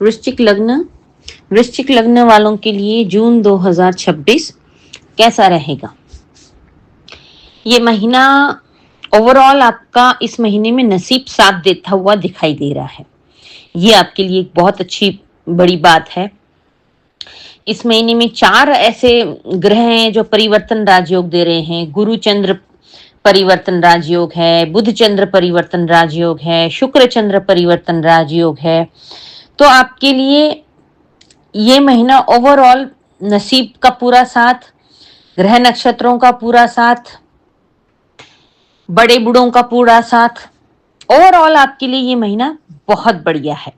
वृश्चिक लग्न, वृश्चिक लग्न वालों के लिए जून 2026 कैसा रहेगा? ये महीना ओवरऑल आपका इस महीने में नसीब साथ देता हुआ दिखाई दे रहा है। ये आपके लिए एक बहुत अच्छी बड़ी बात है। इस महीने में 4 ऐसे ग्रह हैं जो परिवर्तन राजयोग दे रहे हैं। गुरु चंद्र परिवर्तन राजयोग है, बुध चंद्र परिवर्तन राजयोग है, शुक्र चंद्र परिवर्तन राजयोग है। तो आपके लिए ये महीना ओवरऑल नसीब का पूरा साथ, ग्रह नक्षत्रों का पूरा साथ, बड़े बूढ़ों का पूरा साथ, ओवरऑल आपके लिए ये महीना बहुत बढ़िया है।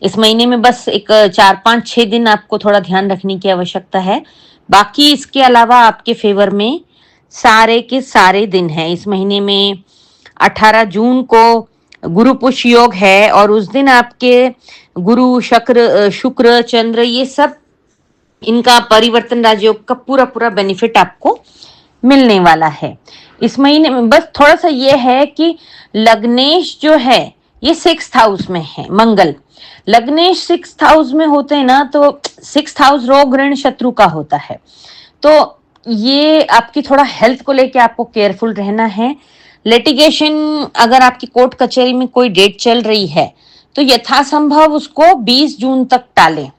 इस महीने में बस एक 4-5-6 दिन आपको थोड़ा ध्यान रखने की आवश्यकता है। बाकी इसके अलावा आपके फेवर में सारे के सारे दिन हैं। इस महीने में 18 जून को गुरु पुष्य योग है और उस दिन आपके गुरु शुक्र चंद्र ये सब इनका परिवर्तन राजयोग का पूरा पूरा बेनिफिट आपको मिलने वाला है। इस महीने में बस थोड़ा सा ये है कि लग्नेश जो है ये 6th हाउस में है। मंगल लग्नेश 6th हाउस में होते हैं ना, तो 6th हाउस रोग ऋण शत्रु का होता है। तो ये आपकी थोड़ा हेल्थ को लेके आपको केयरफुल रहना है। लिटिगेशन अगर आपकी कोर्ट कचहरी में कोई डेट चल रही है तो यथासंभव उसको 20 जून तक टालें।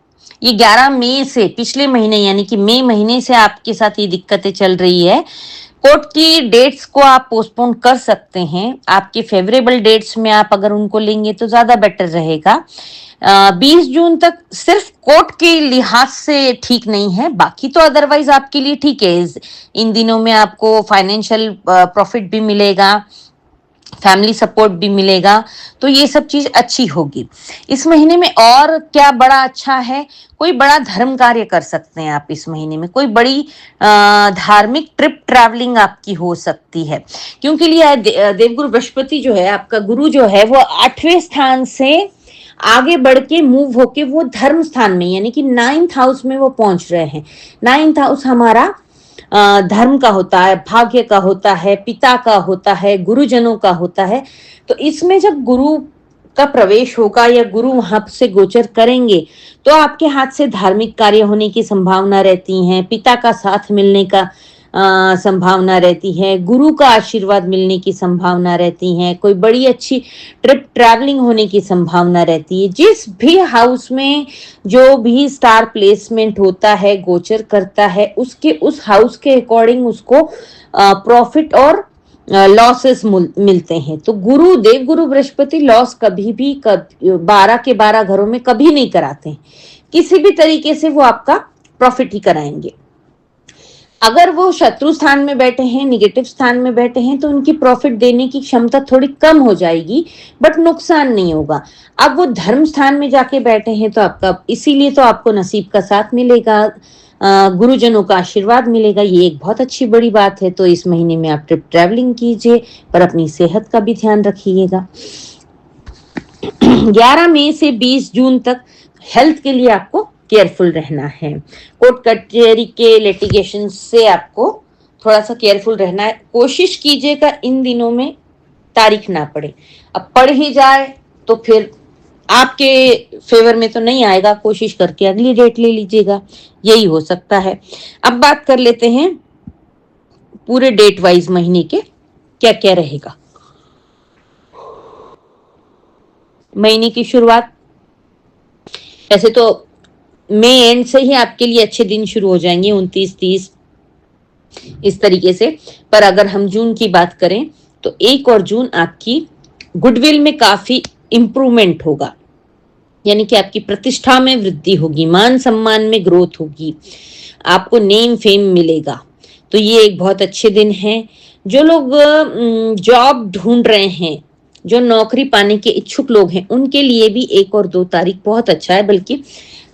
ये 11 मई से, पिछले महीने यानी कि मई महीने से आपके साथ ये दिक्कतें चल रही है। कोर्ट की डेट्स को आप पोस्टपोन कर सकते हैं। आपके फेवरेबल डेट्स में आप अगर उनको लेंगे तो ज्यादा बेटर रहेगा। 20 जून तक सिर्फ कोर्ट के लिहाज से ठीक नहीं है, बाकी तो अदरवाइज आपके लिए ठीक है। इन दिनों में आपको फाइनेंशियल प्रॉफिट भी मिलेगा, फैमिली सपोर्ट भी मिलेगा, तो ये सब चीज अच्छी होगी। इस महीने में और क्या बड़ा अच्छा है, कोई बड़ा धर्म कार्य कर सकते हैं आप। इस महीने में कोई बड़ी धार्मिक ट्रिप ट्रैवलिंग आपकी हो सकती है, क्योंकि लिए देवगुरु बृहस्पति जो है आपका गुरु जो है वो 8वें स्थान से आगे बढ़ के मूव होके वो धर्म स्थान में यानी कि 9th हाउस में वो पहुंच रहे हैं। 9th हाउस हमारा धर्म का होता है, भाग्य का होता है, पिता का होता है, गुरुजनों का होता है। तो इसमें जब गुरु का प्रवेश होगा या गुरु वहां से गोचर करेंगे तो आपके हाथ से धार्मिक कार्य होने की संभावना रहती है, पिता का साथ मिलने का संभावना रहती है, गुरु का आशीर्वाद मिलने की संभावना रहती है, कोई बड़ी अच्छी ट्रिप ट्रैवलिंग होने की संभावना रहती है। जिस भी हाउस में जो भी स्टार प्लेसमेंट होता है, गोचर करता है, उसके उस हाउस के अकॉर्डिंग उसको प्रॉफिट और लॉसेस मिलते हैं। तो गुरु देवगुरु बृहस्पति लॉस कभी भी 12 के 12 घरों में कभी नहीं कराते हैं। किसी भी तरीके से वो आपका प्रॉफिट ही कराएंगे। अगर वो शत्रु स्थान में बैठे हैं, निगेटिव स्थान में बैठे हैं, तो उनकी प्रॉफिट देने की क्षमता थोड़ी कम हो जाएगी, बट नुकसान नहीं होगा। अब वो धर्म स्थान में जाके बैठे हैं तो आपका इसीलिए तो आपको नसीब का साथ मिलेगा, गुरुजनों का आशीर्वाद मिलेगा। ये एक बहुत अच्छी बड़ी बात है। तो इस महीने में आप ट्रिप ट्रैवलिंग कीजिए, पर अपनी सेहत का भी ध्यान रखिएगा। 11 मई से 20 जून तक हेल्थ के लिए आपको केयरफुल रहना है। कोर्ट कचहरी के लिटिगेशन से आपको थोड़ा सा केयरफुल रहना है। कोशिश कीजिएगा इन दिनों में तारीख ना पड़े। अब पढ़ ही जाए तो फिर आपके फेवर में तो नहीं आएगा, कोशिश करके अगली डेट ले लीजिएगा, यही हो सकता है। अब बात कर लेते हैं पूरे डेट वाइज महीने के क्या क्या रहेगा। महीने की शुरुआत ऐसे तो मई एंड से ही आपके लिए अच्छे दिन शुरू हो जाएंगे, 29-30 इस तरीके से। पर अगर हम जून की बात करें तो 1 और जून आपकी गुडविल में काफी इंप्रूवमेंट होगा, यानी कि आपकी प्रतिष्ठा में वृद्धि होगी, मान सम्मान में ग्रोथ होगी, आपको नेम फेम मिलेगा। तो ये एक बहुत अच्छे दिन है। जो लोग जॉब ढूंढ रहे हैं, जो नौकरी पाने के इच्छुक लोग हैं, उनके लिए भी 1 और 2 तारीख बहुत अच्छा है। बल्कि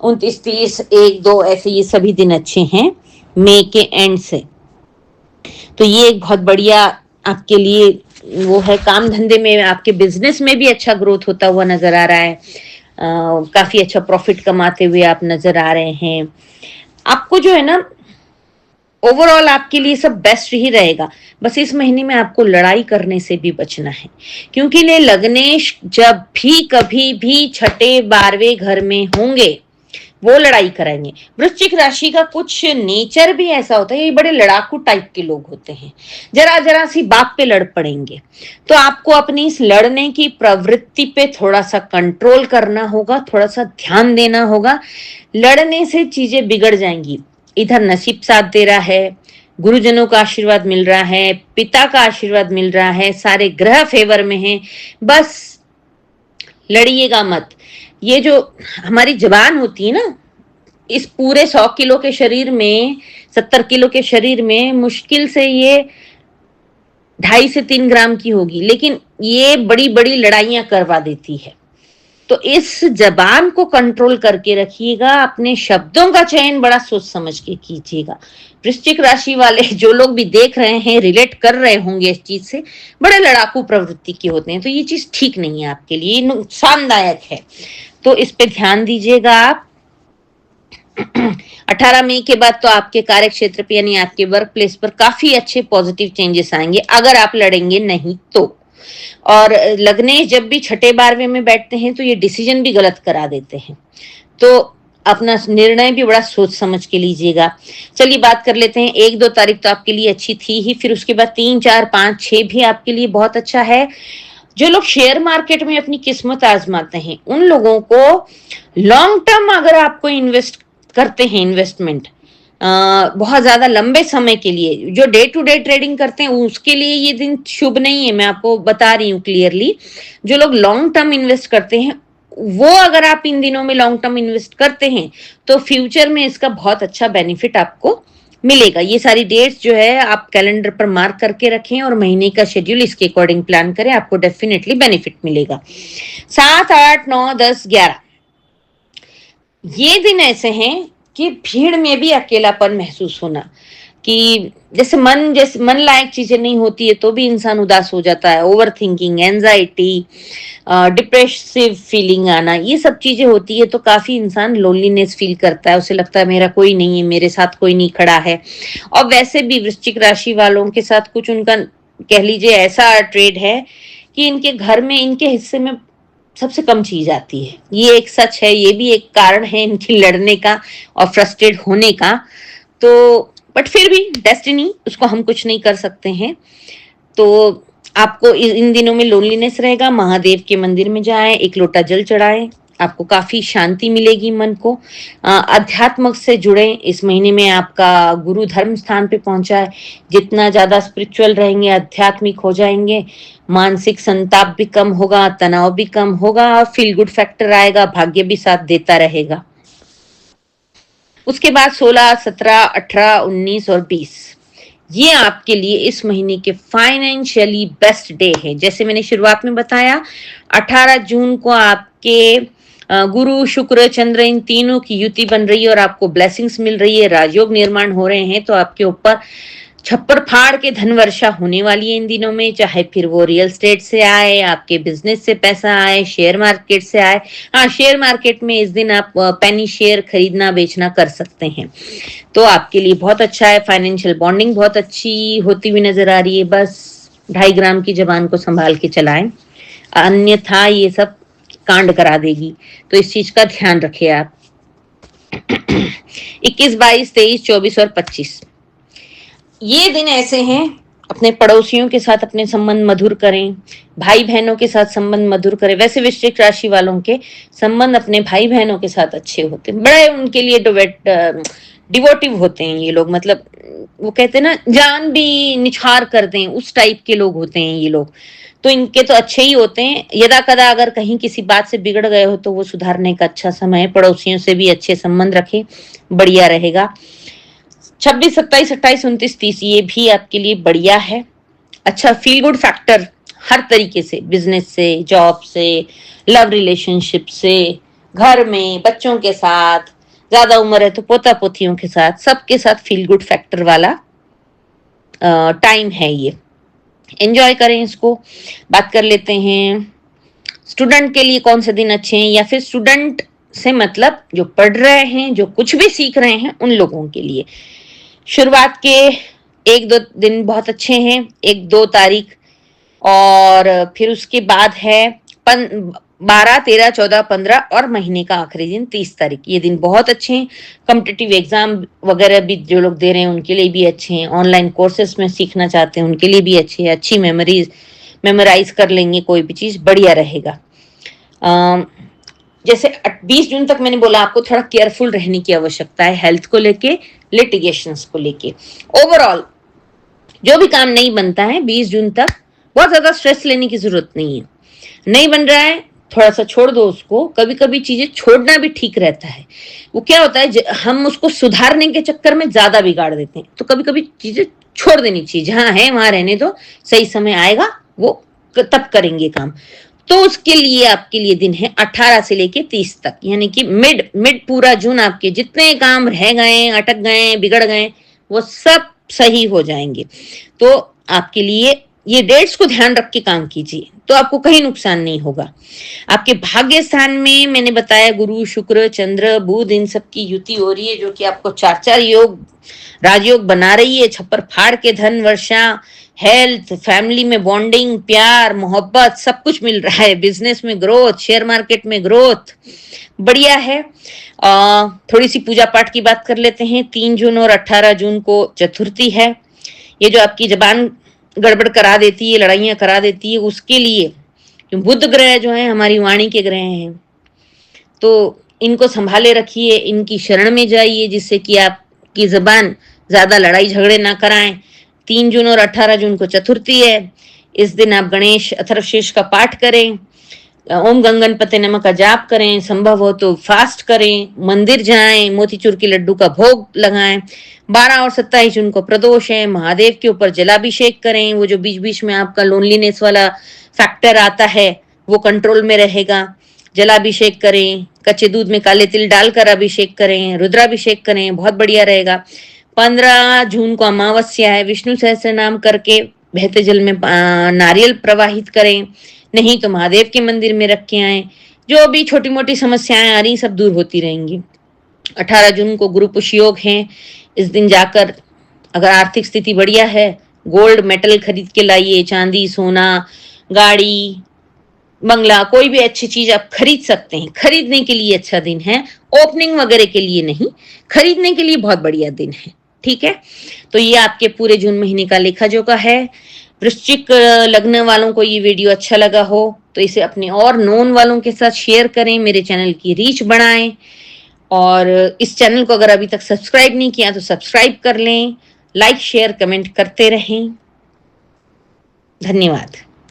29, 30, 1, 2 ऐसे ये सभी दिन अच्छे हैं मई के एंड से। तो ये एक बहुत बढ़िया आपके लिए वो है। काम धंधे में, आपके बिजनेस में भी अच्छा ग्रोथ होता हुआ नजर आ रहा है। काफी अच्छा प्रॉफिट कमाते हुए आप नजर आ रहे हैं। आपको जो है ना ओवरऑल आपके लिए सब बेस्ट ही रहेगा। बस इस महीने में आपको लड़ाई करने से भी बचना है, क्योंकि ये लग्नेश जब भी कभी भी छठे 12वें घर में होंगे वो लड़ाई कराएंगे। वृश्चिक राशि का कुछ नेचर भी ऐसा होता है, ये बड़े लड़ाकू टाइप के लोग होते हैं, जरा जरा सी बात पे लड़ पड़ेंगे। तो आपको अपनी इस लड़ने की प्रवृत्ति पे थोड़ा सा कंट्रोल करना होगा, थोड़ा सा ध्यान देना होगा। लड़ने से चीजें बिगड़ जाएंगी। इधर नसीब साथ दे रहा है, गुरुजनों का आशीर्वाद मिल रहा है, पिता का आशीर्वाद मिल रहा है, सारे ग्रह फेवर में हैं। बस लड़िएगा मत। ये जो हमारी जबान होती है ना, इस पूरे 100 किलो के शरीर में, 70 किलो के शरीर में मुश्किल से ये 2.5 से 3 ग्राम की होगी, लेकिन ये बड़ी बड़ी लड़ाइयां करवा देती है। तो इस जबान को कंट्रोल करके रखिएगा, अपने शब्दों का चयन बड़ा सोच समझ के कीजिएगा। वृश्चिक राशि वाले जो लोग भी देख रहे हैं, रिलेट कर रहे होंगे इस चीज से, बड़े लड़ाकू प्रवृत्ति के होते हैं, तो ये चीज ठीक नहीं है आपके लिए, नुकसानदायक है। तो इस पे ध्यान दीजिएगा आप। 18 मई के बाद तो आपके कार्य क्षेत्र पे यानी आपके वर्क प्लेस पर काफी अच्छे पॉजिटिव चेंजेस आएंगे, अगर आप लड़ेंगे नहीं तो। और लग्नेश जब भी छठे 12वें में बैठते हैं तो ये डिसीजन भी गलत करा देते हैं, तो अपना निर्णय भी बड़ा सोच समझ के लीजिएगा। चलिए बात कर लेते हैं, 1-2 तारीख तो आपके लिए अच्छी थी ही, फिर उसके बाद 3, 4, 5, 6 भी आपके लिए बहुत अच्छा है। जो लोग शेयर मार्केट में अपनी किस्मत आजमाते हैं, उन लोगों को लॉन्ग टर्म अगर आपको इन्वेस्ट करते हैं, इन्वेस्टमेंट बहुत ज्यादा लंबे समय के लिए, जो डे टू डे ट्रेडिंग करते हैं उसके लिए ये दिन शुभ नहीं है, मैं आपको बता रही हूँ क्लियरली। जो लोग लॉन्ग टर्म इन्वेस्ट करते हैं, वो अगर आप इन दिनों में लॉन्ग टर्म इन्वेस्ट करते हैं तो फ्यूचर में इसका बहुत अच्छा बेनिफिट आपको मिलेगा। ये सारी डेट्स जो है आप कैलेंडर पर मार्क करके रखें और महीने का शेड्यूल इसके अकॉर्डिंग प्लान करें, आपको डेफिनेटली बेनिफिट मिलेगा। 7, 8, 9, 10, 11 ये दिन ऐसे हैं कि भीड़ में भी अकेलापन महसूस होना, कि जैसे मन लायक चीजें नहीं होती है तो भी इंसान उदास हो जाता है, over thinking, anxiety, depressive feeling आना, ये सब चीजें होती है, तो काफी इंसान लोनलीनेस फील करता है, उसे लगता है मेरा कोई नहीं है, मेरे साथ कोई नहीं खड़ा है। और वैसे भी वृश्चिक राशि वालों के साथ कुछ उनका कह लीजिए ऐसा ट्रेड है कि इनके घर में, इनके हिस्से में सबसे कम चीज आती है। ये एक सच है, ये भी एक कारण है इनकी लड़ने का और फ्रस्ट्रेट होने का। तो बट फिर भी डेस्टिनी, उसको हम कुछ नहीं कर सकते हैं। तो आपको इन दिनों में लोनलीनेस रहेगा, महादेव के मंदिर में जाएं, 1 लोटा जल चढ़ाएं, आपको काफी शांति मिलेगी मन को। अध्यात्म से जुड़े, इस महीने में आपका गुरु धर्म स्थान पे पहुंचा है, जितना ज्यादा स्पिरिचुअल रहेंगे, आध्यात्मिक हो जाएंगे, मानसिक संताप भी कम होगा, तनाव भी कम होगा, और फील गुड फैक्टर आएगा, भाग्य भी साथ देता रहेगा। उसके बाद 16, 17, 18, 19 और 20 ये आपके लिए इस महीने के फाइनेंशियली बेस्ट डे है। जैसे मैंने शुरुआत में बताया, 18 जून को आपके गुरु, शुक्र, चंद्र, इन तीनों की युति बन रही है और आपको ब्लेसिंग्स मिल रही है, राजयोग निर्माण हो रहे हैं, तो आपके ऊपर छप्पर फाड़ के धन वर्षा होने वाली है इन दिनों में, चाहे फिर वो रियल स्टेट से आए, आपके बिजनेस से पैसा आए, शेयर मार्केट से आए। हाँ, शेयर मार्केट में इस दिन आप पेनी शेयर खरीदना बेचना कर सकते हैं, तो आपके लिए बहुत अच्छा है। फाइनेंशियल बॉन्डिंग बहुत अच्छी होती हुई नजर आ रही है, बस 2.5 ग्राम की जबान को संभाल के चलाएं, अन्यथा ये सब कांड करा देगी, तो इस चीज का ध्यान रखिए आप। 21, 22, 23, 24 और 25 ये दिन ऐसे हैं, अपने पड़ोसियों के साथ अपने संबंध मधुर करें, भाई बहनों के साथ संबंध मधुर करें। वैसे वृश्चिक राशि वालों के संबंध अपने भाई बहनों के साथ अच्छे होते हैं, बड़े उनके लिए डिवोटिव होते हैं ये लोग, मतलब वो कहते हैं ना, जान भी निछार कर दें, उस टाइप के लोग होते हैं ये लोग, तो इनके तो अच्छे ही होते हैं। यदा कदा अगर कहीं किसी बात से बिगड़ गए हो तो वो सुधारने का अच्छा समय है। पड़ोसियों से भी अच्छे संबंध रखें, बढ़िया रहेगा। 26, 27, 28, 29, 30 ये भी आपके लिए बढ़िया है। अच्छा फील गुड फैक्टर हर तरीके से, बिजनेस से, जॉब से, लव रिलेशनशिप से, घर में बच्चों के साथ, ज्यादा उम्र है तो पोता पोतियों के साथ, सबके साथ फील गुड फैक्टर वाला टाइम है ये, एंजॉय करें इसको। बात कर लेते हैं स्टूडेंट के लिए कौन से दिन अच्छे हैं, या फिर स्टूडेंट से मतलब जो पढ़ रहे हैं, जो कुछ भी सीख रहे हैं, उन लोगों के लिए शुरुआत के 1-2 दिन बहुत अच्छे हैं, 1-2 तारीख, और फिर उसके बाद है 12, 13, 14, 15 और महीने का आखिरी दिन 30 तारीख। ये दिन बहुत अच्छे हैं। कॉम्पिटिटिव एग्जाम वगैरह भी जो लोग दे रहे हैं उनके लिए भी अच्छे हैं। ऑनलाइन कोर्सेस में सीखना चाहते हैं उनके लिए भी अच्छे हैं। अच्छी मेमोराइज कर लेंगे, कोई भी चीज बढ़िया रहेगा। जैसे 20 जून तक मैंने बोला आपको थोड़ा केयरफुल रहने की आवश्यकता है, हेल्थ को लेके, लिटिगेशंस को लेके। ओवरऑल जो भी काम नहीं बनता है 20 जून तक, बहुत ज्यादा स्ट्रेस लेने की जरूरत नहीं है। नहीं बन रहा है, थोड़ा सा छोड़ दो उसको। कभी कभी चीजें छोड़ना भी ठीक रहता है। वो क्या होता है, हम उसको सुधारने के चक्कर में ज्यादा बिगाड़ देते हैं। तो कभी कभी चीजें छोड़ देनी चाहिए, जहां है वहां रहने दो, सही समय आएगा वो तब करेंगे काम। तो उसके लिए आपके लिए दिन है 18 से लेके 30 तक, यानी कि मिड पूरा जून आपके जितने काम रह गए, अटक गए, बिगड़ गए, वो सब सही हो जाएंगे। तो आपके लिए ये डेट्स को ध्यान रख के काम कीजिए, तो आपको कहीं नुकसान नहीं होगा। आपके भाग्य स्थान में मैंने बताया गुरु, शुक्र, चंद्र, बुध, इन सब की युति हो रही है, जो कि आपको 4-4 योग, राजयोग बना रही है। छप्पर फाड़ के धन वर्षा, हेल्थ, फैमिली में बॉन्डिंग, प्यार, मोहब्बत, सब कुछ मिल रहा है। बिजनेस में ग्रोथ, शेयर मार्केट में ग्रोथ, बढ़िया है। थोड़ी सी पूजा पाठ की बात कर लेते हैं। 3 जून और 18 जून को चतुर्थी है। ये जो आपकी जबान गड़बड़ करा देती है, लड़ाइयां करा देती है, उसके लिए बुध ग्रह जो है हमारी वाणी के ग्रह हैं, तो इनको संभाले रखिए, इनकी शरण में जाइए, जिससे कि आपकी जबान ज्यादा लड़ाई झगड़े ना कराएं। 3 जून और 18 जून को चतुर्थी है। इस दिन आप गणेश अथर्वशीर्ष का पाठ करें, ओम गंगनपते नमः का जाप करें, संभव हो तो फास्ट करें, मंदिर जाएं, मोतीचूर के लड्डू का भोग लगाएं। 12 और 27 जून को प्रदोष है, महादेव के ऊपर जलाभिषेक करें। वो जो बीच बीच में आपका लोनलीनेस वाला फैक्टर आता है वो कंट्रोल में रहेगा। जलाभिषेक करें, कच्चे दूध में काले तिल डालकर अभिषेक करें, रुद्राभिषेक करें, बहुत बढ़िया रहेगा। 15 जून को अमावस्या है, विष्णु सहस्त्र नाम करके बहते जल में नारियल प्रवाहित करें, नहीं तो महादेव के मंदिर में रख के आए। जो भी छोटी मोटी समस्याएं आ रही सब दूर होती रहेंगी। 18 जून को गुरु पुष्य योग है। इस दिन जाकर अगर आर्थिक स्थिति बढ़िया है, गोल्ड मेटल खरीद के लाइए, चांदी, सोना, गाड़ी, बंगला, कोई भी अच्छी चीज आप खरीद सकते हैं। खरीदने के लिए अच्छा दिन है, ओपनिंग वगैरह के लिए नहीं, खरीदने के लिए बहुत बढ़िया दिन है। ठीक है, तो ये आपके पूरे जून महीने का लेखा जोखा है। वृश्चिक लग्न वालों को ये वीडियो अच्छा लगा हो तो इसे अपने और नोन वालों के साथ शेयर करें, मेरे चैनल की रीच बढ़ाएं। और इस चैनल को अगर अभी तक सब्सक्राइब नहीं किया तो सब्सक्राइब कर लें, लाइक शेयर कमेंट करते रहें। धन्यवाद।